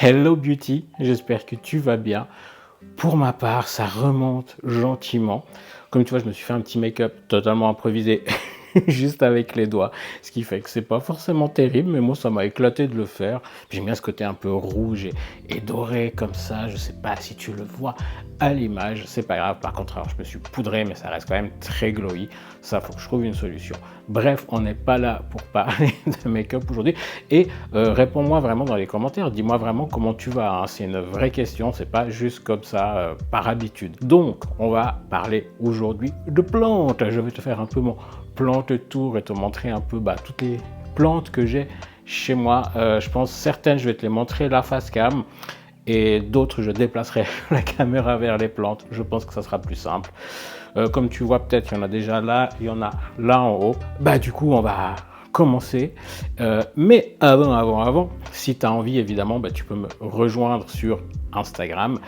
Hello Beauty, j'espère que tu vas bien. Pour ma part, ça remonte gentiment. Comme tu vois, je me suis fait un petit make-up totalement improvisé, juste avec les doigts, ce qui fait que c'est pas forcément terrible, mais moi ça m'a éclaté de le faire. J'aime bien ce côté un peu rouge et doré comme ça. Je sais pas si tu le vois à l'image, c'est pas grave. Par contre, alors, je me suis poudré, mais ça reste quand même très glowy. Ça, faut que je trouve une solution. Bref, on n'est pas là pour parler de make-up aujourd'hui. Et réponds-moi vraiment dans les commentaires. Dis-moi vraiment comment tu vas. Hein. C'est une vraie question. C'est pas juste comme ça par habitude. Donc, on va parler aujourd'hui de plantes. Je vais te faire un peu mon plante tour et te montrer un peu toutes les plantes que j'ai chez moi. Je pense certaines, je vais te les montrer la face cam. Et d'autres, je déplacerai la caméra vers les plantes. Je pense que ça sera plus simple. Comme tu vois, peut-être, il y en a déjà là, il y en a là en haut. Du coup, on va commencer. Mais avant, si tu as envie, évidemment, tu peux me rejoindre sur Instagram.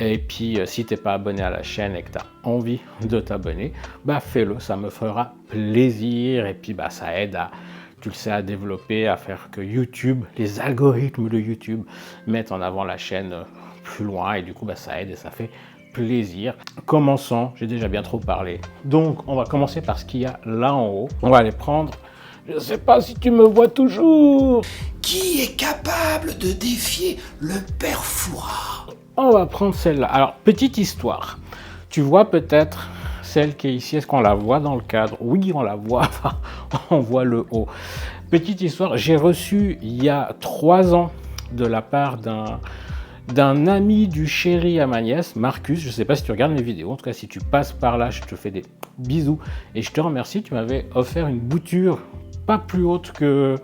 Et puis, si tu n'es pas abonné à la chaîne et que tu as envie de t'abonner, fais-le, ça me fera plaisir. Et puis, ça aide à, tu le sais, à développer, à faire que YouTube, les algorithmes de YouTube mettent en avant la chaîne plus loin. Et du coup, ça aide et ça fait plaisir. Commençons, j'ai déjà bien trop parlé. Donc, on va commencer par ce qu'il y a là en haut. On va aller prendre, je ne sais pas si tu me vois toujours. Qui est capable de défier le père Fouras? On va prendre celle-là. Alors, petite histoire. Tu vois peut-être celle qui est ici. Est-ce qu'on la voit dans le cadre? Oui, on la voit. Enfin, on voit le haut. Petite histoire. J'ai reçu il y a 3 ans de la part d'un ami du chéri à ma nièce, Marcus. Je ne sais pas si tu regardes mes vidéos. En tout cas, si tu passes par là, je te fais des bisous. Et je te remercie. Tu m'avais offert une bouture pas plus haute que...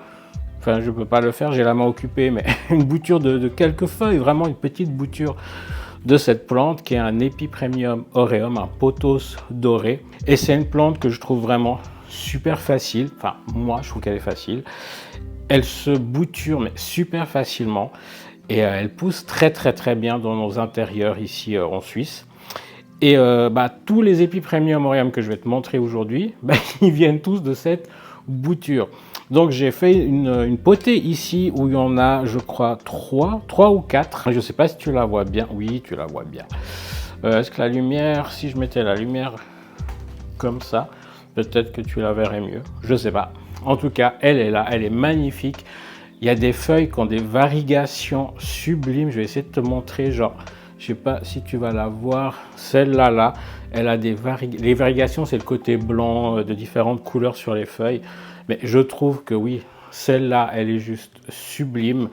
Enfin, je ne peux pas le faire, j'ai la main occupée, mais une bouture de quelques feuilles, vraiment une petite bouture de cette plante qui est un Epipremium aureum, un pothos doré. Et c'est une plante que je trouve vraiment super facile. Enfin, moi, je trouve qu'elle est facile. Elle se bouture, mais super facilement. Et elle pousse très bien dans nos intérieurs ici en Suisse. Et tous les Epipremium aureum que je vais te montrer aujourd'hui, ils viennent tous de cette bouture. Donc j'ai fait une potée ici où il y en a, je crois, 3 ou 4. Je ne sais pas si tu la vois bien. Oui, tu la vois bien. Est-ce que la lumière, si je mettais la lumière comme ça, peut-être que tu la verrais mieux. Je ne sais pas. En tout cas, elle est là, elle est magnifique. Il y a des feuilles qui ont des varigations sublimes. Je vais essayer de te montrer, genre, je ne sais pas si tu vas la voir. Celle-là, là, elle a des varigations. Les varigations, c'est le côté blanc de différentes couleurs sur les feuilles. Mais je trouve que oui, celle-là, elle est juste sublime.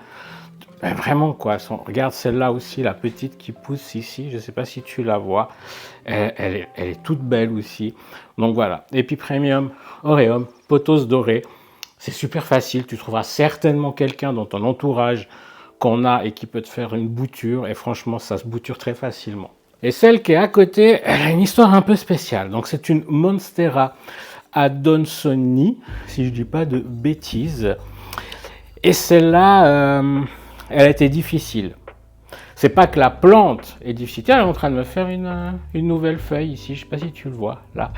Vraiment quoi, regarde celle-là aussi, la petite qui pousse ici, je ne sais pas si tu la vois, elle est toute belle aussi. Donc voilà, Epipremium aureum, pothos doré, c'est super facile, tu trouveras certainement quelqu'un dans ton entourage qu'on a et qui peut te faire une bouture, et franchement ça se bouture très facilement. Et celle qui est à côté, elle a une histoire un peu spéciale, donc c'est une Monstera adansonii, si je ne dis pas de bêtises, et celle-là... elle a été difficile. C'est pas que la plante est difficile. Tiens, elle est en train de me faire une nouvelle feuille ici. Je sais pas si tu le vois là.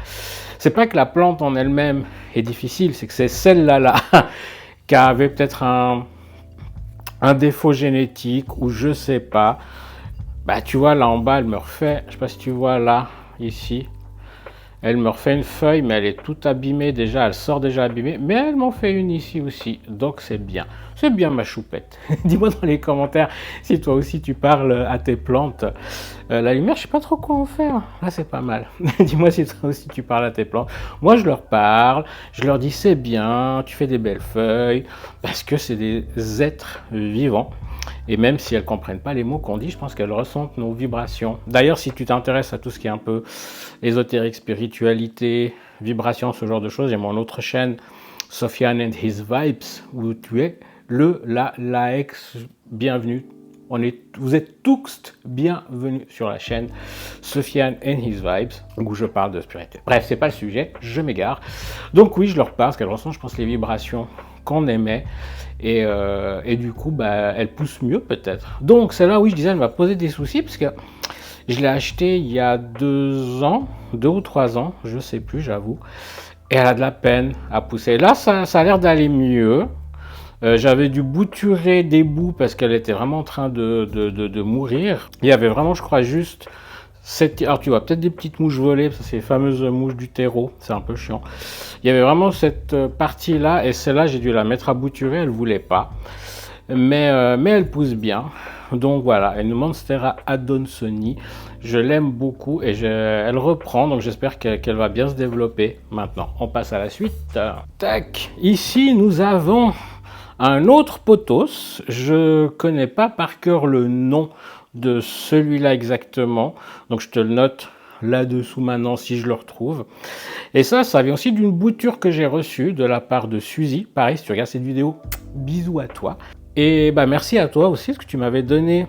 C'est pas que la plante en elle-même est difficile, c'est que c'est celle-là là, qui avait peut-être un défaut génétique ou je sais pas. Tu vois là en bas, elle me refait. Je sais pas si tu vois là, ici. Elle me refait une feuille, mais elle est toute abîmée déjà, elle sort déjà abîmée. Mais elle m'en fait une ici aussi, donc c'est bien. C'est bien ma choupette. Dis-moi dans les commentaires si toi aussi tu parles à tes plantes. La lumière, je sais pas trop quoi en faire. Là, c'est pas mal. Dis-moi si toi aussi tu parles à tes plantes. Moi, je leur parle, je leur dis c'est bien, tu fais des belles feuilles, parce que c'est des êtres vivants. Et même si elles ne comprennent pas les mots qu'on dit, je pense qu'elles ressentent nos vibrations. D'ailleurs, si tu t'intéresses à tout ce qui est un peu ésotérique, spiritualité, vibrations, ce genre de choses, j'ai mon autre chaîne, Sofiane and His Vibes, où tu es la ex, bienvenue. Vous êtes tous bienvenus sur la chaîne Sofiane and His Vibes, où je parle de spiritualité. Bref, c'est pas le sujet, je m'égare. Donc oui, je leur parle, parce qu'elles ressentent, je pense, les vibrations qu'on aimait. Et du coup, elle pousse mieux peut-être. Donc celle-là, oui, je disais, elle m'a posé des soucis, parce que je l'ai acheté il y a 2 ans, 2 ou 3 ans, je sais plus, j'avoue. Et elle a de la peine à pousser. Là, ça a l'air d'aller mieux. J'avais dû bouturer des bouts parce qu'elle était vraiment en train de mourir. Il y avait vraiment, je crois, juste alors tu vois peut-être des petites mouches voler, ça c'est les fameuses mouches du terreau, c'est un peu chiant. Il y avait vraiment cette partie-là, et celle-là j'ai dû la mettre à bouturer, elle voulait pas. Mais elle pousse bien. Donc voilà, une Monstera Adansonii. Je l'aime beaucoup et elle reprend, donc j'espère qu'elle va bien se développer. Maintenant, on passe à la suite. Tac. Ici, nous avons un autre pothos. Je connais pas par cœur le nom de celui-là exactement. Donc je te le note là-dessous maintenant si je le retrouve. Et ça vient aussi d'une bouture que j'ai reçue de la part de Suzy. Pareil, si tu regardes cette vidéo, bisous à toi. Et bah merci à toi aussi, parce que tu m'avais donné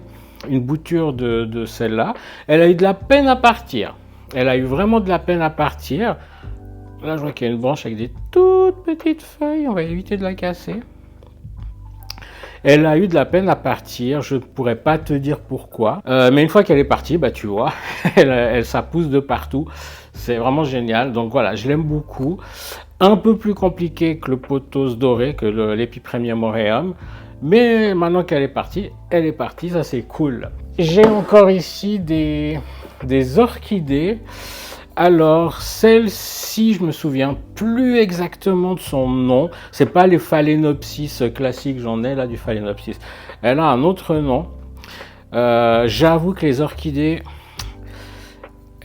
une bouture de celle-là. Elle a eu de la peine à partir. Elle a eu vraiment de la peine à partir. Là, je vois qu'il y a une branche avec des toutes petites feuilles. On va éviter de la casser. Elle a eu de la peine à partir, je ne pourrais pas te dire pourquoi. Mais une fois qu'elle est partie, bah tu vois, ça pousse de partout. C'est vraiment génial. Donc voilà, je l'aime beaucoup. Un peu plus compliqué que le pothos doré, que l'Epipremium aureum. Mais maintenant qu'elle est partie, ça c'est cool. J'ai encore ici des orchidées. Alors, celle-ci, je me souviens plus exactement de son nom. C'est pas les Phalaenopsis classiques, j'en ai là du Phalaenopsis. Elle a un autre nom. J'avoue que les orchidées,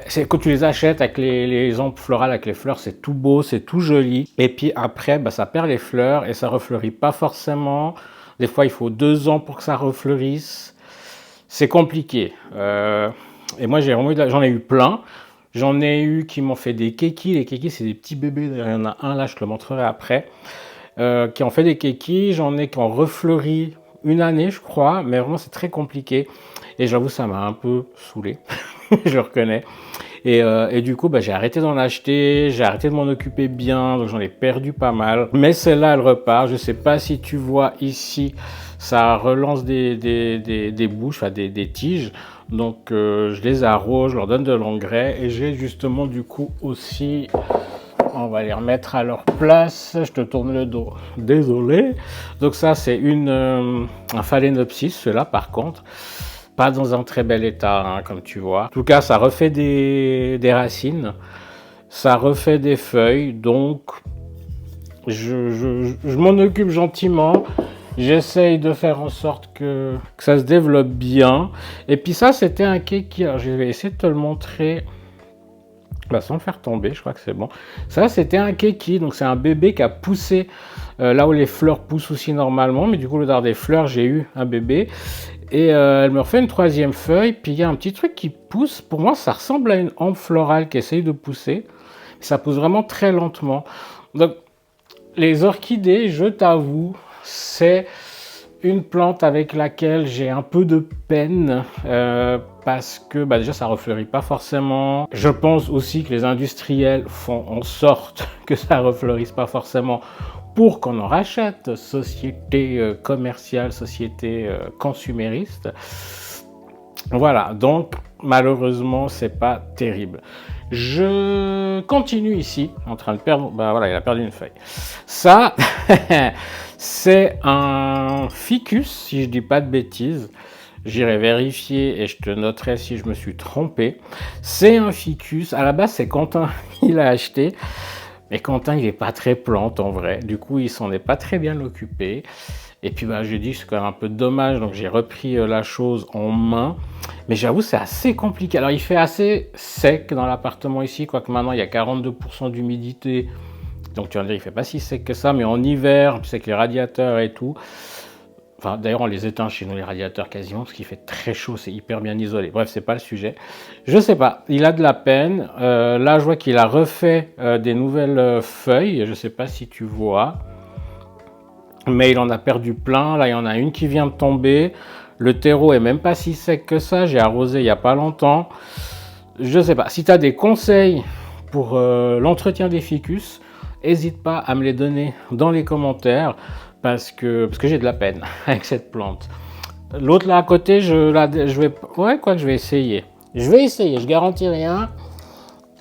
c'est quand tu les achètes avec les ampes florales, avec les fleurs, c'est tout beau, c'est tout joli. Et puis après, bah, ça perd les fleurs et ça refleurit pas forcément. Des fois, il faut 2 ans pour que ça refleurisse. C'est compliqué. Et moi, j'en ai eu plein. J'en ai eu qui m'ont fait des kekis. Les kekis, c'est des petits bébés. Il y en a un là, je te le montrerai après. Qui ont fait des kekis. J'en ai qui ont refleuri une année, je crois. Mais vraiment, c'est très compliqué. Et j'avoue, ça m'a un peu saoulé. Je le reconnais. Et du coup, bah, j'ai arrêté d'en acheter. J'ai arrêté de m'en occuper bien. Donc, j'en ai perdu pas mal. Mais celle-là, elle repart. Je ne sais pas si tu vois ici. Ça relance des bouches, enfin des tiges. Donc je les arrose, je leur donne de l'engrais et j'ai justement du coup aussi, on va les remettre à leur place, je te tourne le dos, désolé. Donc ça c'est un Phalaenopsis, ceux-là par contre, pas dans un très bel état hein, comme tu vois. En tout cas ça refait des racines, ça refait des feuilles, donc je m'en occupe gentiment. J'essaye de faire en sorte que ça se développe bien. Et puis ça, c'était un keki. Alors, je vais essayer de te le montrer bah, sans le faire tomber. Je crois que c'est bon. Ça, c'était un keki. Donc, c'est un bébé qui a poussé là où les fleurs poussent aussi normalement. Mais du coup, au lieu d'avoir des fleurs, j'ai eu un bébé. Et elle me refait une 3e feuille. Puis, il y a un petit truc qui pousse. Pour moi, ça ressemble à une hampe florale qui essaye de pousser. Ça pousse vraiment très lentement. Donc, les orchidées, je t'avoue, c'est une plante avec laquelle j'ai un peu de peine parce que bah déjà ça refleurit pas forcément. Je pense aussi que les industriels font en sorte que ça refleurisse pas forcément pour qu'on en rachète. Société commerciale, société consumériste. Voilà, donc malheureusement c'est pas terrible. Je continue ici, en train de perdre, bah voilà, il a perdu une feuille. Ça, c'est un ficus, si je dis pas de bêtises. J'irai vérifier et je te noterai si je me suis trompé. C'est un ficus, à la base c'est Quentin qui l'a acheté. Mais Quentin, il est pas très plante en vrai. Du coup, il s'en est pas très bien occupé. Et puis, bah, j'ai dit c'est quand même un peu dommage. Donc, j'ai repris la chose en main. Mais j'avoue, c'est assez compliqué. Alors, il fait assez sec dans l'appartement ici. Quoique maintenant, il y a 42% d'humidité. Donc, tu vas me dire, il fait pas si sec que ça. Mais en hiver, tu sais que les radiateurs et tout. Enfin, d'ailleurs, on les éteint chez nous, les radiateurs quasiment, parce qu'il fait très chaud, c'est hyper bien isolé. Bref, c'est pas le sujet. Je sais pas, il a de la peine. Là, je vois qu'il a refait des nouvelles feuilles. Je sais pas si tu vois. Mais il en a perdu plein. Là, il y en a une qui vient de tomber. Le terreau est même pas si sec que ça. J'ai arrosé il y a pas longtemps. Je sais pas. Si tu as des conseils pour l'entretien des ficus, n'hésite pas à me les donner dans les commentaires. Parce que j'ai de la peine avec cette plante. L'autre là à côté, je vais essayer. Je vais essayer, je garantis rien.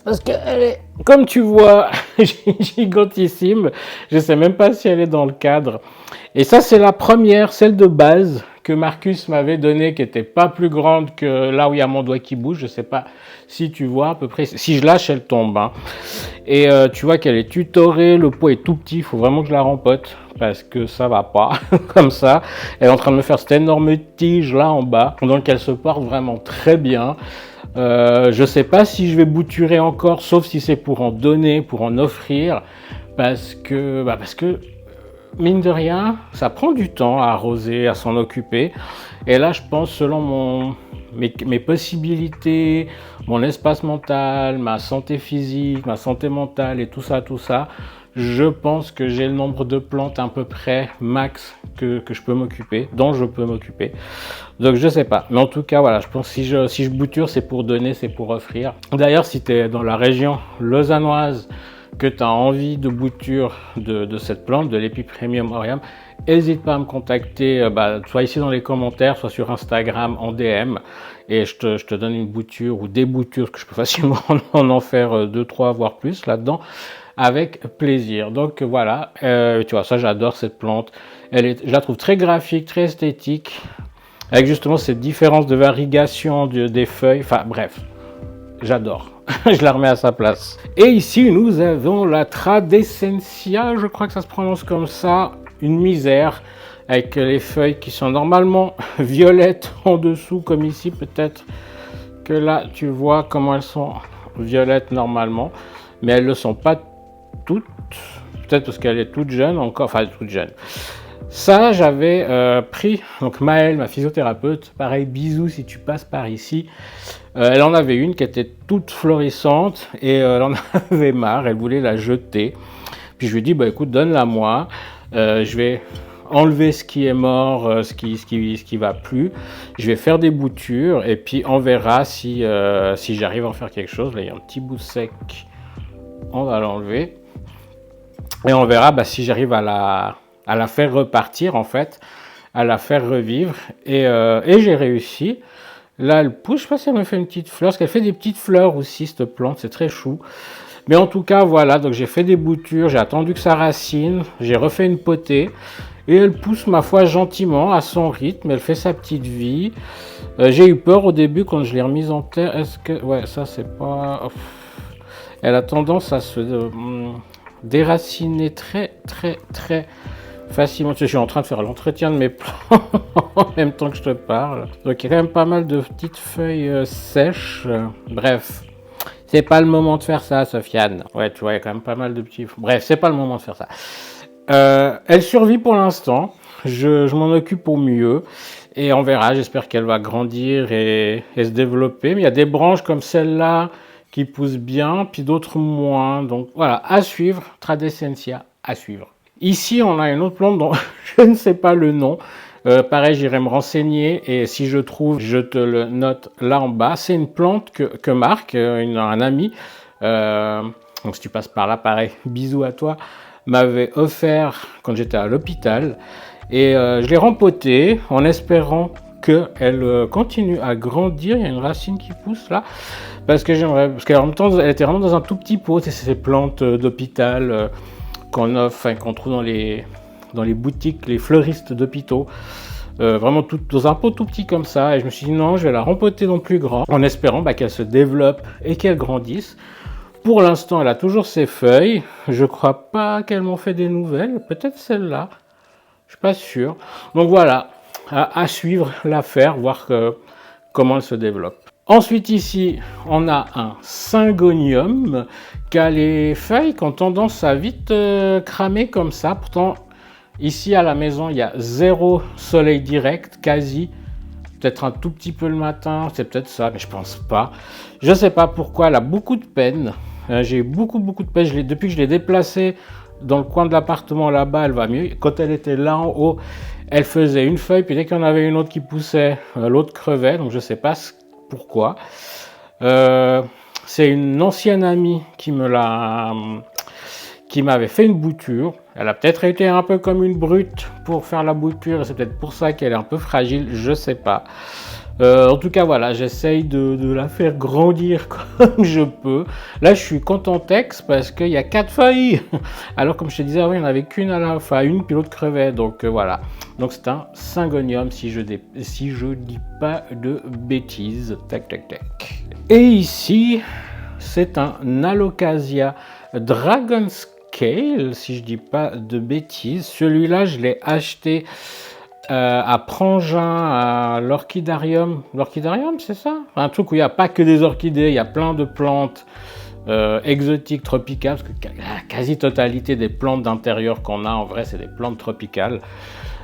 Parce qu'elle est, comme tu vois, gigantissime. Je ne sais même pas si elle est dans le cadre. Et ça, c'est la première, celle de base, que Marcus m'avait donnée, qui n'était pas plus grande que là où il y a mon doigt qui bouge. Je ne sais pas si tu vois à peu près. Si je lâche, elle tombe. Hein. Et tu vois qu'elle est tutorée, le pot est tout petit. Il faut vraiment que je la rempote parce que ça va pas comme ça. Elle est en train de me faire cette énorme tige là en bas. Donc elle se porte vraiment très bien. Je sais pas si je vais bouturer encore, sauf si c'est pour en donner, pour en offrir, parce que mine de rien, ça prend du temps à arroser, à s'en occuper. Et là, je pense, selon mes possibilités, mon espace mental, ma santé physique, ma santé mentale et tout ça, je pense que j'ai le nombre de plantes à peu près max que je peux m'occuper, dont je peux m'occuper. Donc je sais pas. Mais en tout cas, voilà, je pense que si je bouture, c'est pour donner, c'est pour offrir. D'ailleurs, si tu es dans la région lausannoise, que tu as envie de bouture de cette plante, de l'Epiprémium aureum, n'hésite pas à me contacter, soit ici dans les commentaires, soit sur Instagram en DM, et je te donne une bouture ou des boutures, que je peux facilement en faire 2, 3, voire plus là-dedans, avec plaisir. Donc voilà, tu vois, ça j'adore cette plante, je la trouve très graphique, très esthétique, avec justement cette différence de variegation des feuilles, enfin bref, j'adore. Je la remets à sa place. Et ici, nous avons la Tradescentia, je crois que ça se prononce comme ça, une misère, avec les feuilles qui sont normalement violettes en dessous, comme ici, peut-être que là, tu vois comment elles sont violettes normalement, mais elles ne le sont pas toutes, peut-être parce qu'elle est toute jeune encore, enfin toute jeune. Ça, j'avais pris, donc Maëlle, ma physiothérapeute, pareil, bisous si tu passes par ici, elle en avait une qui était toute florissante et elle en avait marre, elle voulait la jeter. Puis je lui ai dit, écoute, donne-la moi, je vais enlever ce qui est mort, ce qui va plus, je vais faire des boutures et puis on verra si j'arrive à en faire quelque chose. Là, il y a un petit bout sec, on va l'enlever et on verra si j'arrive à la faire repartir en fait, à la faire revivre et j'ai réussi. Là, elle pousse, je sais pas si elle me fait une petite fleur, parce qu'elle fait des petites fleurs aussi, cette plante, c'est très chou. Mais en tout cas, voilà, donc j'ai fait des boutures, j'ai attendu que ça racine, j'ai refait une potée, et elle pousse, ma foi, gentiment, à son rythme, elle fait sa petite vie. J'ai eu peur au début quand je l'ai remise en terre, est-ce que... Ouais, ça c'est pas... Elle a tendance à se déraciner très facilement. Je suis en train de faire l'entretien de mes plants en même temps que je te parle. Donc il y a quand même pas mal de petites feuilles sèches. Bref, c'est pas le moment de faire ça, Sofiane. Ouais, tu vois, il y a quand même pas mal de petits... Bref, c'est pas le moment de faire ça. Elle survit pour l'instant. Je m'en occupe au mieux. Et on verra, j'espère qu'elle va grandir et se développer. Mais il y a des branches comme celle-là qui poussent bien, puis d'autres moins. Donc voilà, à suivre. Tradescentia, à suivre. Ici, on a une autre plante dont je ne sais pas le nom. Pareil, j'irai me renseigner et si je trouve, je te le note là en bas. C'est une plante que Marc, un ami, donc si tu passes par là, pareil, bisous à toi, m'avait offert quand j'étais à l'hôpital. Et je l'ai rempotée en espérant qu'elle continue à grandir. Il y a une racine qui pousse là. Parce qu'en même temps, elle était vraiment dans un tout petit pot. C'est ces plantes d'hôpital qu'on offre, qu'on trouve dans les boutiques, les fleuristes d'hôpitaux. Vraiment dans un pot tout petit comme ça. Et je me suis dit non, je vais la rempoter dans plus grand, en espérant qu'elle se développe et qu'elle grandisse. Pour l'instant, elle a toujours ses feuilles. Je crois pas qu'elles m'ont fait des nouvelles. Peut-être celle-là. Je suis pas sûr. Donc voilà, à suivre l'affaire, voir comment elle se développe. Ensuite ici, on a un syngonium qui a les feuilles qui ont tendance à vite cramer comme ça. Pourtant, ici à la maison, il y a 0 soleil direct, quasi. Peut-être un tout petit peu le matin, c'est peut-être ça, mais je pense pas. Je sais pas pourquoi, elle a beaucoup de peine. J'ai eu beaucoup de peine. Depuis que je l'ai déplacée dans le coin de l'appartement là-bas, elle va mieux. Quand elle était là en haut, elle faisait une feuille, puis dès qu'il y en avait une autre qui poussait, l'autre crevait. Donc je sais pas pourquoi. C'est une ancienne amie qui m'avait fait une bouture. Elle a peut-être été un peu comme une brute pour faire la bouture, et c'est peut-être pour ça qu'elle est un peu fragile, je sais pas. En tout cas, voilà, j'essaye de la faire grandir comme je peux. Là, je suis contentex parce qu'il y a 4 feuilles. Alors, comme je te disais, avant, il n'y en avait qu'une à la fin, une, puis l'autre crevait. Donc, voilà. Donc, c'est un syngonium, si je dis pas de bêtises. Tac, tac, tac. Et ici, c'est un Alocasia Dragon Scale, si je dis pas de bêtises. Celui-là, je l'ai acheté à Prangin, à l'orchidarium. L'orchidarium, c'est ça? Un truc où il n'y a pas que des orchidées, il y a plein de plantes exotiques, tropicales, parce que la quasi-totalité des plantes d'intérieur qu'on a, en vrai, c'est des plantes tropicales.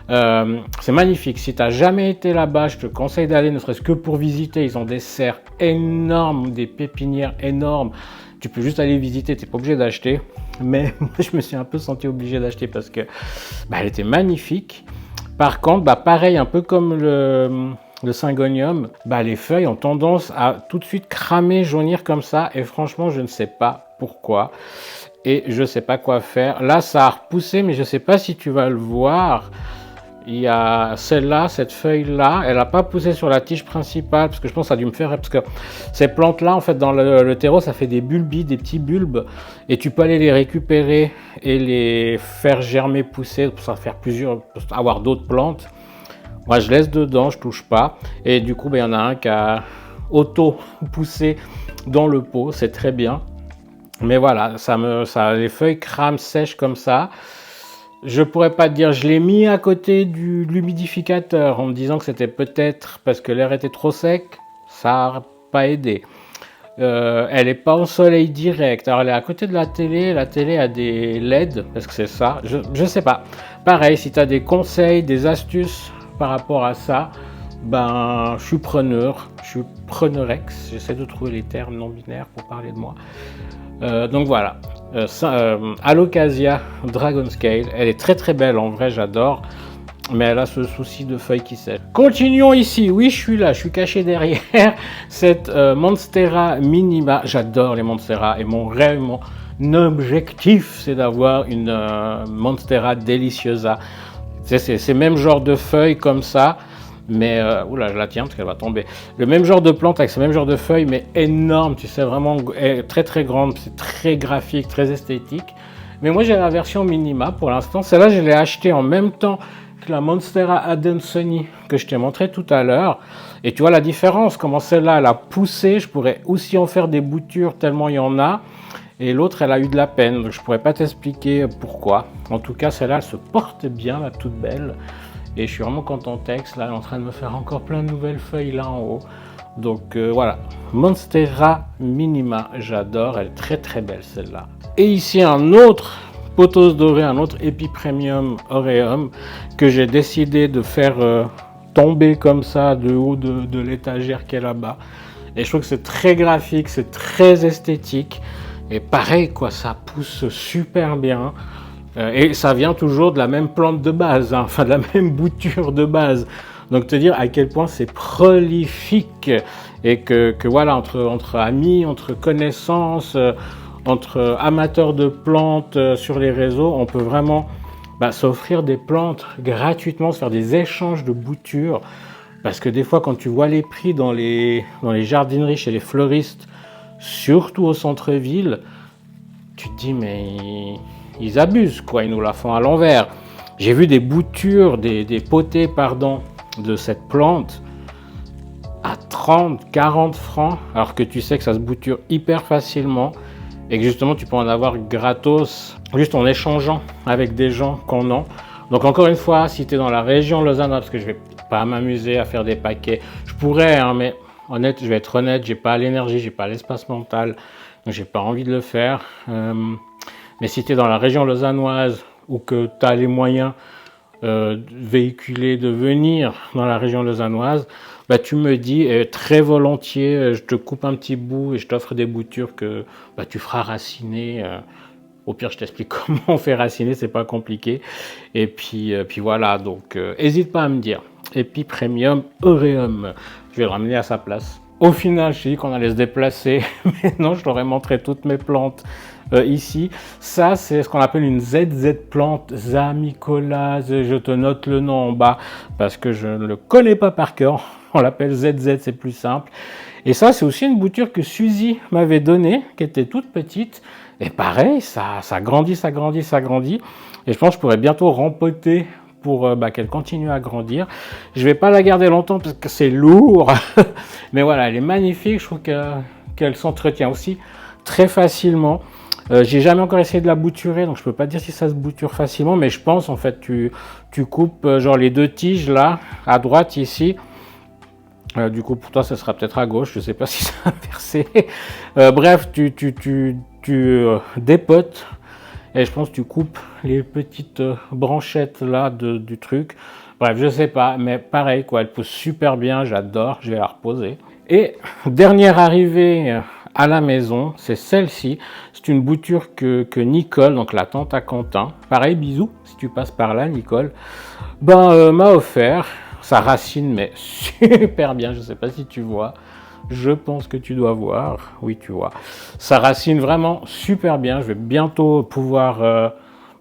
C'est magnifique. Si tu n'as jamais été là-bas, je te conseille d'aller, ne serait-ce que pour visiter. Ils ont des serres énormes, des pépinières énormes. Tu peux juste aller visiter, tu n'es pas obligé d'acheter. Mais moi, je me suis un peu senti obligé d'acheter parce que elle était magnifique. Par contre, pareil, un peu comme le syngonium, les feuilles ont tendance à tout de suite cramer, jaunir comme ça. Et franchement, je ne sais pas pourquoi. Et je ne sais pas quoi faire. Là, ça a repoussé, mais je ne sais pas si tu vas le voir. Il y a celle-là, cette feuille-là, elle n'a pas poussé sur la tige principale, parce que je pense que ça a dû me faire, parce que ces plantes-là, en fait, dans le terreau, ça fait des bulbis, des petits bulbes, et tu peux aller les récupérer et les faire germer, pousser, pour ça faire pour avoir d'autres plantes. Moi, je laisse dedans, je touche pas, et du coup, il y en a un qui a auto-poussé dans le pot, c'est très bien. Mais voilà, les feuilles crament sèches comme ça. Je pourrais pas te dire, je l'ai mis à côté de l'humidificateur en me disant que c'était peut-être parce que l'air était trop sec, ça n'a pas aidé. Elle n'est pas au soleil direct, alors elle est à côté de la télé a des LED, est-ce que c'est ça? Je sais pas. Pareil, si tu as des conseils, des astuces par rapport à ça, je suis preneur, je suis preneurex, j'essaie de trouver les termes non binaires pour parler de moi. Donc voilà, Alocasia Dragon Scale, elle est très très belle en vrai, j'adore, mais elle a ce souci de feuilles qui sèchent. Continuons ici, oui je suis là, je suis caché derrière cette Monstera Minima, j'adore les Monstera et mon rêve, mon objectif c'est d'avoir une Monstera Deliciosa. C'est ces mêmes genres de feuilles comme ça. Mais, oula, je la tiens parce qu'elle va tomber. Le même genre de plante avec ce même genre de feuilles, mais énorme, tu sais, vraiment très très grande, c'est très graphique, très esthétique. Mais moi j'ai la version minima pour l'instant. Celle-là, je l'ai achetée en même temps que la Monstera Adansoni que je t'ai montré tout à l'heure. Et tu vois la différence, comment celle-là, elle a poussé. Je pourrais aussi en faire des boutures tellement il y en a. Et l'autre, elle a eu de la peine, donc je pourrais pas t'expliquer pourquoi. En tout cas, celle-là, elle se porte bien, là, toute belle. Et je suis vraiment content texte, là, elle est en train de me faire encore plein de nouvelles feuilles là en haut. Donc voilà, Monstera Minima, j'adore, elle est très très belle celle-là. Et ici un autre pothos doré, un autre Epipremium Aureum que j'ai décidé de faire tomber comme ça de haut de l'étagère qui est là-bas. Et je trouve que c'est très graphique, c'est très esthétique. Et pareil quoi, ça pousse super bien. Et ça vient toujours de la même plante de base, hein, enfin de la même bouture de base. Donc te dire à quel point c'est prolifique et que voilà, entre amis, entre connaissances, entre amateurs de plantes sur les réseaux, on peut vraiment s'offrir des plantes gratuitement, se faire des échanges de boutures. Parce que des fois, quand tu vois les prix dans les jardineries chez les fleuristes, surtout au centre-ville, tu te dis mais ils abusent quoi, ils nous la font à l'envers. J'ai vu des boutures, des potées pardon, de cette plante à 30, 40 francs, alors que tu sais que ça se bouture hyper facilement et que justement tu peux en avoir gratos juste en échangeant avec des gens qu'on a. Donc encore une fois, si tu es dans la région lausannoise, parce que je vais pas m'amuser à faire des paquets, je pourrais, hein, mais je vais être honnête, j'ai pas l'énergie, j'ai pas l'espace mental, donc j'ai pas envie de le faire. Mais si tu es dans la région lausannoise ou que tu as les moyens véhiculés de venir dans la région lausannoise, tu me dis très volontiers, je te coupe un petit bout et je t'offre des boutures que tu feras raciner. Au pire, je t'explique comment on fait raciner, c'est pas compliqué. Et puis voilà, donc n'hésite pas à me dire. Epipremium Aureum, je vais le ramener à sa place. Au final, je t'ai dit qu'on allait se déplacer, mais non, je t'aurais montré toutes mes plantes ici. Ça, c'est ce qu'on appelle une ZZ plante, Zamicolase. Je te note le nom en bas parce que je ne le connais pas par cœur. on l'appelle ZZ, c'est plus simple. Et ça, c'est aussi une bouture que Suzy m'avait donnée, qui était toute petite. Et pareil, ça grandit, ça grandit, ça grandit. Et je pense que je pourrais bientôt rempoter pour qu'elle continue à grandir. Je vais pas la garder longtemps parce que c'est lourd. Mais voilà, elle est magnifique. Je trouve qu'elle s'entretient aussi très facilement. J'ai jamais encore essayé de la bouturer, donc je peux pas dire si ça se bouture facilement. Mais je pense, en fait, tu coupes genre les deux tiges là, à droite ici. Du coup, pour toi, ça sera peut-être à gauche. Je sais pas si ça va percer. Bref, tu dépotes. Et je pense que tu coupes les petites branchettes là du truc. Bref, je sais pas, mais pareil quoi, elle pousse super bien, j'adore, je vais la reposer. Et dernière arrivée à la maison, c'est celle-ci. C'est une bouture que Nicole, donc la tante à Quentin, pareil bisous si tu passes par là Nicole, m'a offert. Sa racine mais super bien, je sais pas si tu vois. Je pense que tu dois voir. Oui, tu vois. Ça racine vraiment super bien. Je vais bientôt pouvoir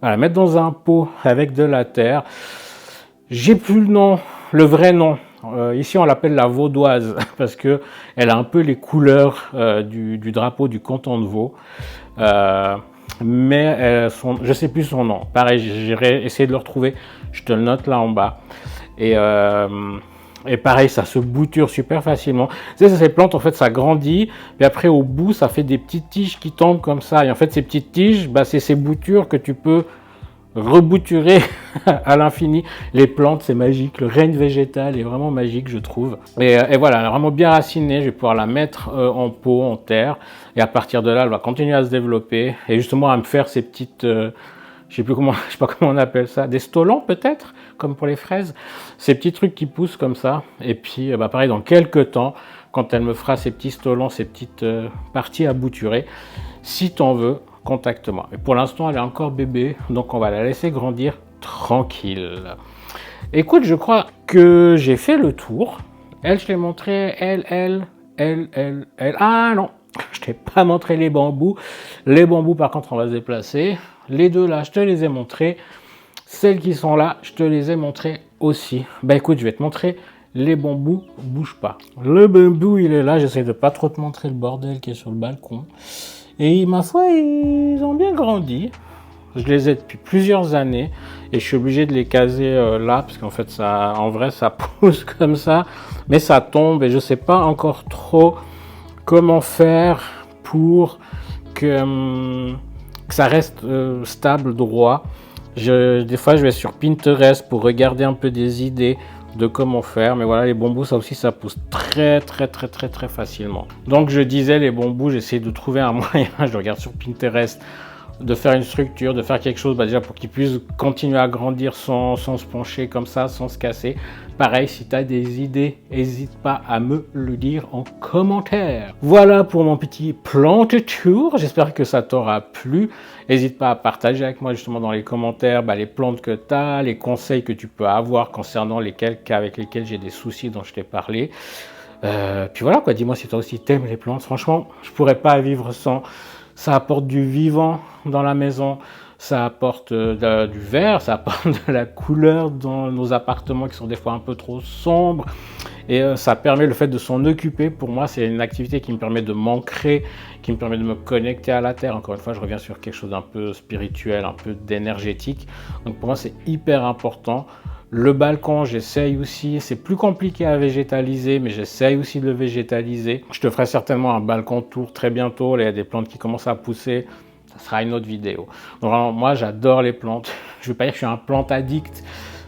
la mettre dans un pot avec de la terre. J'ai plus le nom, le vrai nom. Ici, on l'appelle la vaudoise parce que elle a un peu les couleurs du drapeau du canton de Vaud. Mais je sais plus son nom. Pareil, j'irai essayer de le retrouver. Je te le note là en bas. Et pareil, ça se bouture super facilement. Tu sais, ces plantes, en fait, ça grandit. Puis après, au bout, ça fait des petites tiges qui tombent comme ça. Et en fait, ces petites tiges, c'est ces boutures que tu peux rebouturer à l'infini. Les plantes, c'est magique. Le règne végétal est vraiment magique, je trouve. Et voilà, elle est vraiment bien racinée. Je vais pouvoir la mettre en pot, en terre. Et à partir de là, elle va continuer à se développer. Et justement, à me faire ces petites... je sais pas comment on appelle ça, des stolons peut-être, comme pour les fraises, ces petits trucs qui poussent comme ça. Et puis, pareil, dans quelques temps, quand elle me fera ces petits stolons, ces petites parties à bouturer, si t'en veux, contacte-moi. Mais pour l'instant, elle est encore bébé, donc on va la laisser grandir tranquille. Écoute, je crois que j'ai fait le tour. Elle, je l'ai montré, elle. Ah non, je t'ai pas montré les bambous. Les bambous, par contre, on va se déplacer. Les deux là, je te les ai montrés. Celles qui sont là, je te les ai montrées aussi. Écoute, je vais te montrer les bambous, bouge pas. Le bambou, il est là. J'essaie de pas trop te montrer le bordel qui est sur le balcon. Et ma foi, ils ont bien grandi. Je les ai depuis plusieurs années et je suis obligé de les caser là parce qu'en fait, en vrai, ça pousse comme ça, mais ça tombe et je sais pas encore trop comment faire pour que ça reste stable, droit. Des fois, je vais sur Pinterest pour regarder un peu des idées de comment faire. Mais voilà, les bambous, ça aussi, ça pousse très facilement. Donc, je disais, les bambous, j'essaie de trouver un moyen. Je regarde sur Pinterest de faire une structure, de faire quelque chose déjà pour qu'ils puissent continuer à grandir sans se pencher comme ça, sans se casser. Pareil, si tu as des idées, n'hésite pas à me le dire en commentaire. Voilà pour mon petit plante tour. J'espère que ça t'aura plu. N'hésite pas à partager avec moi justement dans les commentaires les plantes que tu as, les conseils que tu peux avoir concernant les cas avec lesquels j'ai des soucis dont je t'ai parlé. Puis voilà quoi, dis-moi si toi aussi t'aimes les plantes. Franchement, je pourrais pas vivre sans. Ça apporte du vivant dans la maison, ça apporte du vert, ça apporte de la couleur dans nos appartements qui sont des fois un peu trop sombres. Et ça permet le fait de s'en occuper. Pour moi, c'est une activité qui me permet de m'ancrer, qui me permet de me connecter à la terre. Encore une fois, je reviens sur quelque chose d'un peu spirituel, un peu d'énergétique. Donc pour moi, c'est hyper important. Le balcon, j'essaye aussi, c'est plus compliqué à végétaliser, mais j'essaye aussi de le végétaliser. Je te ferai certainement un balcon tour très bientôt, là, il y a des plantes qui commencent à pousser, ça sera une autre vidéo. Donc vraiment, moi j'adore les plantes, je ne vais pas dire que je suis un plante addict,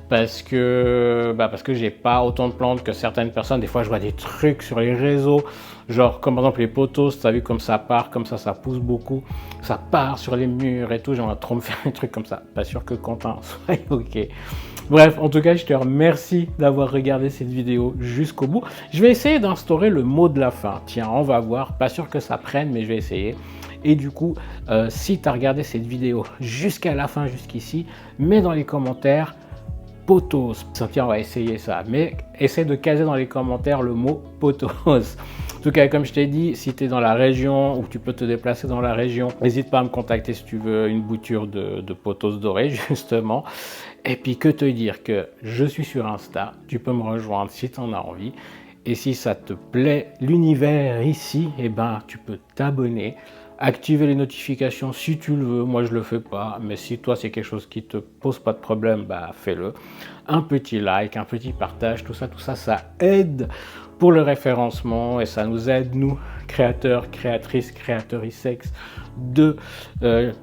parce que j'ai pas autant de plantes que certaines personnes. Des fois je vois des trucs sur les réseaux, genre comme par exemple les potos, tu as vu comme ça part, comme ça pousse beaucoup, ça part sur les murs et tout, j'aimerais trop me faire des trucs comme ça. Pas sûr que Quentin soit ok. Bref, en tout cas, je te remercie d'avoir regardé cette vidéo jusqu'au bout. Je vais essayer d'instaurer le mot de la fin. Tiens, on va voir. Pas sûr que ça prenne, mais je vais essayer. Et du coup, si tu as regardé cette vidéo jusqu'à la fin, jusqu'ici, mets dans les commentaires potos. Tiens, on va essayer ça. Mais essaie de caser dans les commentaires le mot potos. En tout cas, comme je t'ai dit, si tu es dans la région ou tu peux te déplacer dans la région, n'hésite pas à me contacter si tu veux une bouture de potos dorés, justement. Et puis, que te dire que je suis sur Insta, tu peux me rejoindre si tu en as envie. Et si ça te plaît, l'univers ici, eh ben, tu peux t'abonner, activer les notifications si tu le veux. Moi, je le fais pas, mais si toi, c'est quelque chose qui te pose pas de problème, bah, fais-le. Un petit like, un petit partage, tout ça, ça aide pour le référencement et ça nous aide, nous, créateurs, créatrices, créateurissex de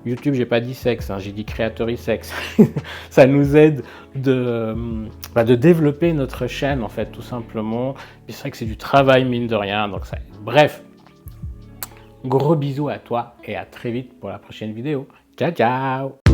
YouTube. J'ai pas dit sexe, hein, j'ai dit créateurissex. Ça nous aide de développer notre chaîne, en fait, tout simplement. Et c'est vrai que c'est du travail, mine de rien, donc ça aide. Bref, gros bisous à toi et à très vite pour la prochaine vidéo. Ciao, ciao!